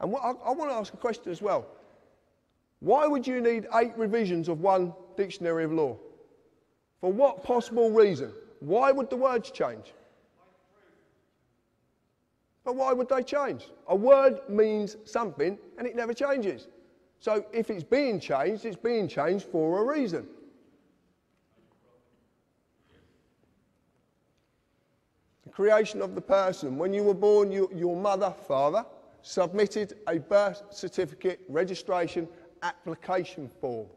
And I want to ask a question as well. Why would you need 8 revisions of one dictionary of law? For what possible reason? Why would the words change? But why would they change? A word means something and it never changes. So if it's being changed for a reason. The creation of the person. When you were born, your mother, father, submitted a birth certificate registration application form.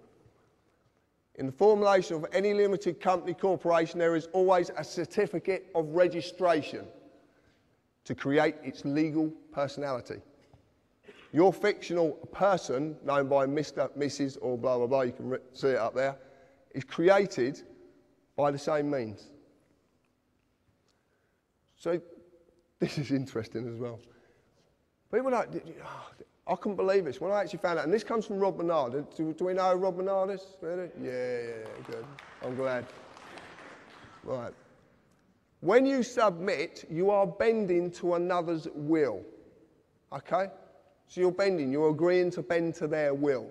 In the formulation of any limited company corporation, there is always a certificate of registration to create its legal personality. Your fictional person, known by Mr., Mrs. or blah, blah, blah, you can see it up there, is created by the same means. So this is interesting as well. People like, I couldn't believe this when I actually found out, and this comes from Rob Bernard. Do we know who Rob Bernard is? Really? Yeah, good. I'm glad. Right. When you submit, you are bending to another's will. Okay? So you're bending, you're agreeing to bend to their will.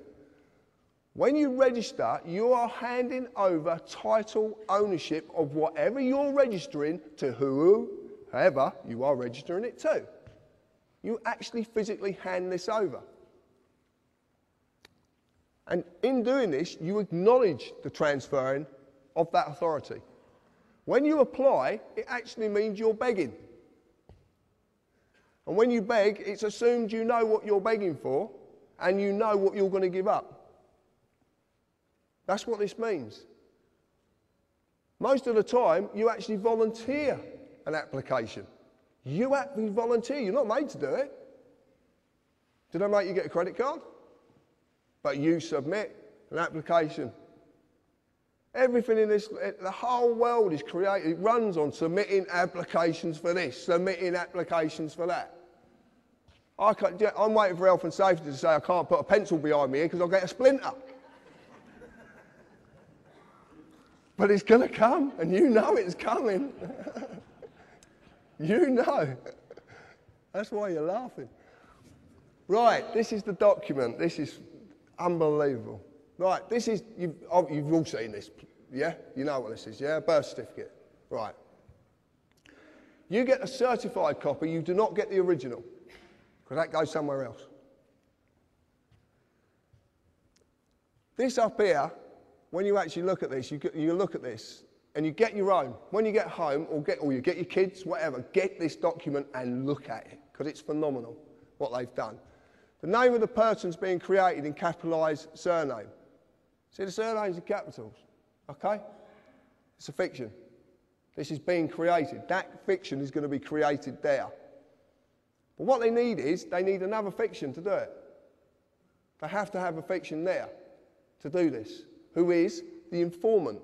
When you register, you are handing over title ownership of whatever you're registering to whoever you are registering it to. You actually physically hand this over. And in doing this, you acknowledge the transferring of that authority. When you apply, it actually means you're begging. And when you beg, it's assumed you know what you're begging for and you know what you're going to give up. That's what this means. Most of the time, you actually volunteer an application. You actually volunteer. You're not made to do it. Did I make you get a credit card? But you submit an application. Everything in this, the whole world is created. It runs on submitting applications for this, submitting applications for that. I'm waiting for health and safety to say I can't put a pencil behind me here because I'll get a splinter. But it's going to come, and you know it's coming. You know. That's why you're laughing. Right, this is the document. This is unbelievable. Right, this is, you've all seen this, yeah? You know what this is, yeah? Birth certificate. Right. You get a certified copy, you do not get the original, because that goes somewhere else. This up here, when you actually look at this, you look at this, and you get your own. When you get home, or you get your kids, whatever, get this document and look at it, because it's phenomenal what they've done. The name of the person's being created in capitalised surname. See the surnames in capitals, okay? It's a fiction. This is being created. That fiction is going to be created there. But what they need is, they need another fiction to do it. They have to have a fiction there to do this, who is the informant.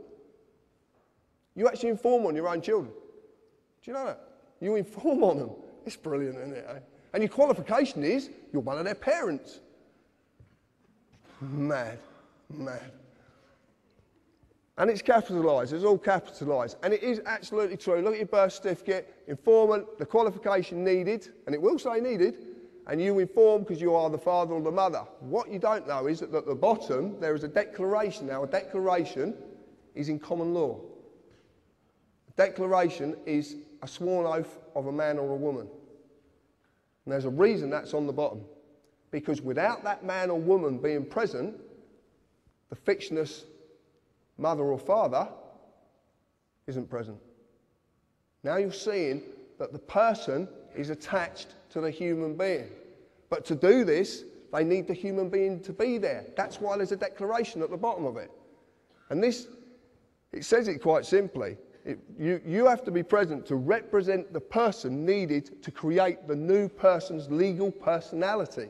You actually inform on your own children. Do you know that? You inform on them. It's brilliant, isn't it? Eh? And your qualification is, you're one of their parents. Mad. Mad. And it's capitalised, it's all capitalised. And it is absolutely true. Look at your birth certificate, informant, the qualification needed, and it will say needed, and you inform because you are the father or the mother. What you don't know is that at the bottom there is a declaration. Now, a declaration is in common law. A declaration is a sworn oath of a man or a woman. And there's a reason that's on the bottom. Because without that man or woman being present, the fictitious mother or father isn't present. Now you're seeing that the person is attached to the human being. But to do this, they need the human being to be there. That's why there's a declaration at the bottom of it. And this, it says it quite simply. You have to be present to represent the person needed to create the new person's legal personality.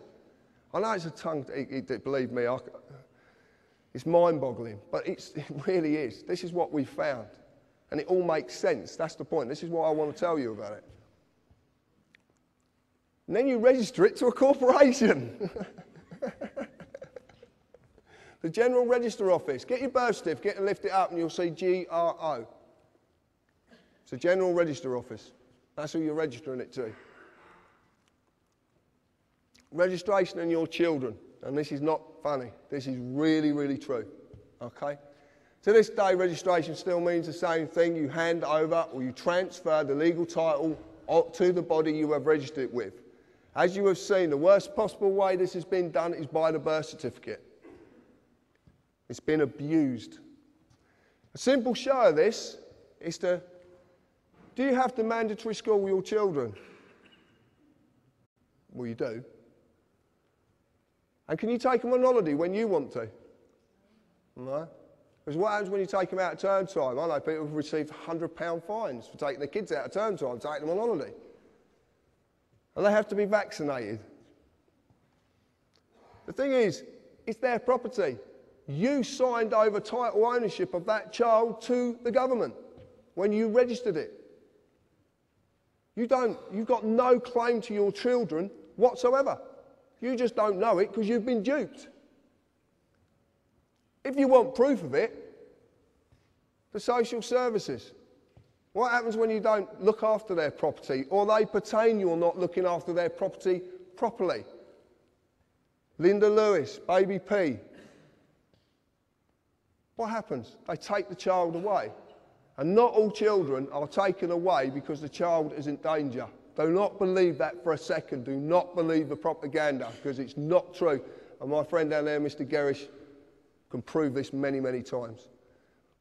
I know it's a tongue, believe me, it's mind-boggling, but it really is. This is what we found. And it all makes sense. That's the point. This is what I want to tell you about it. And then you register it to a corporation. The General Register Office. Get your birth certificate and lift it up and you'll see GRO. It's a General Register Office. That's who you're registering it to. registration and your children, and this is not funny, this is really, really true, okay? To this day, registration still means the same thing. You hand over or you transfer the legal title to the body you have registered it with. As you have seen, the worst possible way this has been done is by the birth certificate. It's been abused. A simple show of this is do you have to mandatory school your children? Well, you do. And can you take them on holiday when you want to? No. Because what happens when you take them out at term time? I know people have received £100 fines for taking their kids out at term time, taking them on holiday. And they have to be vaccinated. The thing is, it's their property. You signed over title ownership of that child to the government when you registered it. You've got no claim to your children whatsoever. You just don't know it because you've been duped. If you want proof of it, the social services. What happens when you don't look after their property or they pertain you're not looking after their property properly? Linda Lewis, Baby P. What happens? They take the child away. And not all children are taken away because the child is in danger. Do not believe that for a second. Do not believe the propaganda because it's not true. And my friend down there, Mr. Gerrish, can prove this many, many times.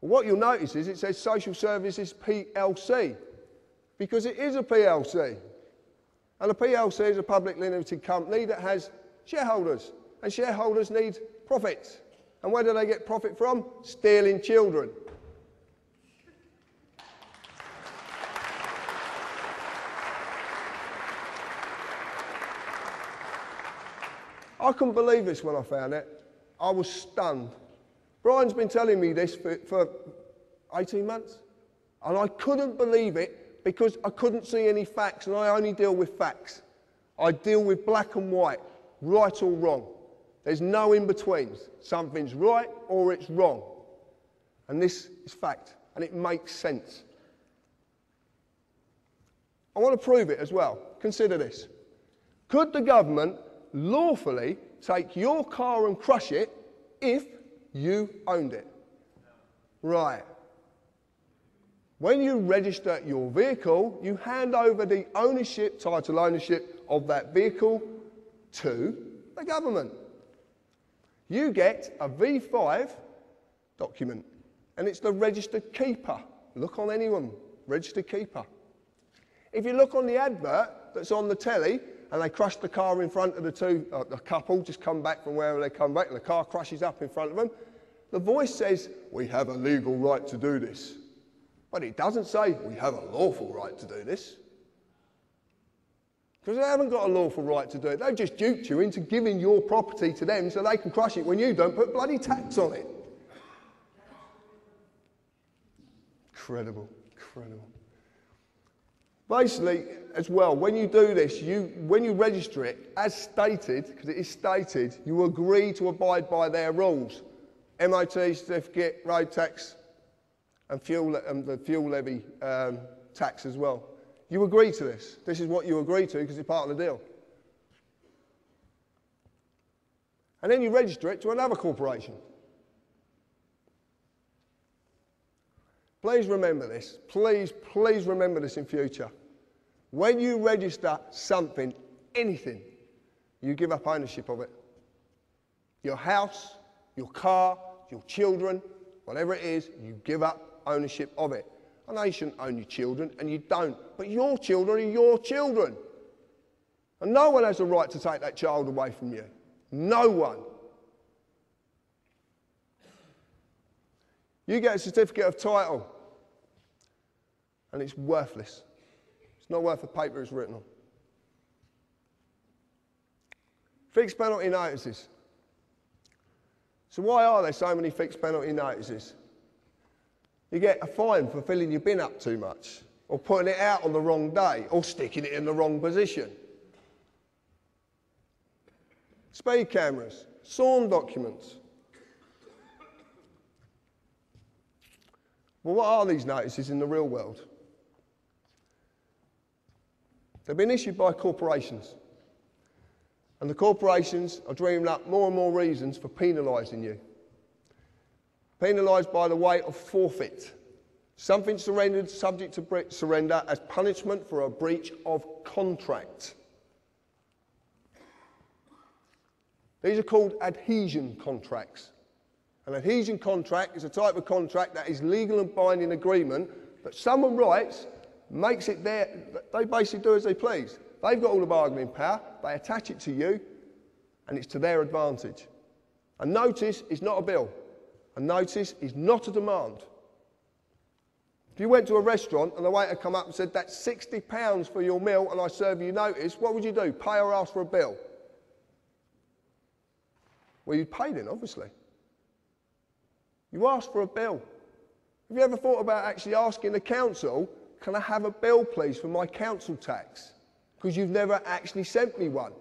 Well, what you'll notice is it says Social Services PLC because it is a PLC. And a PLC is a publicly limited company that has shareholders. And shareholders need profits. And where do they get profit from? Stealing children. I couldn't believe this when I found it. I was stunned. Brian's been telling me this for 18 months. And I couldn't believe it because I couldn't see any facts, and I only deal with facts. I deal with black and white, right or wrong. There's no in-betweens. Something's right or it's wrong. And this is fact, and it makes sense. I want to prove it as well. Consider this. Could the government lawfully take your car and crush it if you owned it? Right. When you register your vehicle, you hand over the ownership, title ownership of that vehicle to the government. You get a V5 document, and it's the registered keeper. Look on anyone, registered keeper. If you look on the advert that's on the telly, and they crush the car in front of the couple, just come back from wherever they come back, and the car crashes up in front of them, the voice says, we have a legal right to do this. But it doesn't say, we have a lawful right to do this. Because they haven't got a lawful right to do it. They've just duped you into giving your property to them so they can crush it when you don't put bloody tax on it. Incredible, incredible. Basically, as well, when you do this, when you register it, as stated, because it is stated, you agree to abide by their rules. MOT certificate, road tax, and the fuel levy tax as well. You agree to this. This is what you agree to because it's part of the deal. And then you register it to another corporation. Please remember this. Please, please remember this in future. When you register something, anything, you give up ownership of it. Your house, your car, your children, whatever it is, you give up ownership of it. I know you shouldn't own your children, and you don't, but your children are your children. And no one has a right to take that child away from you. No one. You get a certificate of title, and it's worthless. It's not worth the paper it's written on. Fixed penalty notices. So why are there so many fixed penalty notices? You get a fine for filling your bin up too much, or putting it out on the wrong day, or sticking it in the wrong position. Speed cameras, SORM documents. Well, what are these notices in the real world? They've been issued by corporations. And the corporations are dreaming up more and more reasons for penalising you. Penalised by the way of forfeit. Something surrendered subject to surrender as punishment for a breach of contract. These are called adhesion contracts. An adhesion contract is a type of contract that is legal and binding agreement that someone writes, makes it their, they basically do as they please. They've got all the bargaining power, they attach it to you, and it's to their advantage. A notice is not a bill. A notice is not a demand. If you went to a restaurant and the waiter come up and said, that's £60 for your meal and I serve you notice, what would you do? Pay or ask for a bill? Well, you'd pay then, obviously. You ask for a bill. Have you ever thought about actually asking the council, can I have a bill please for my council tax? Because you've never actually sent me one.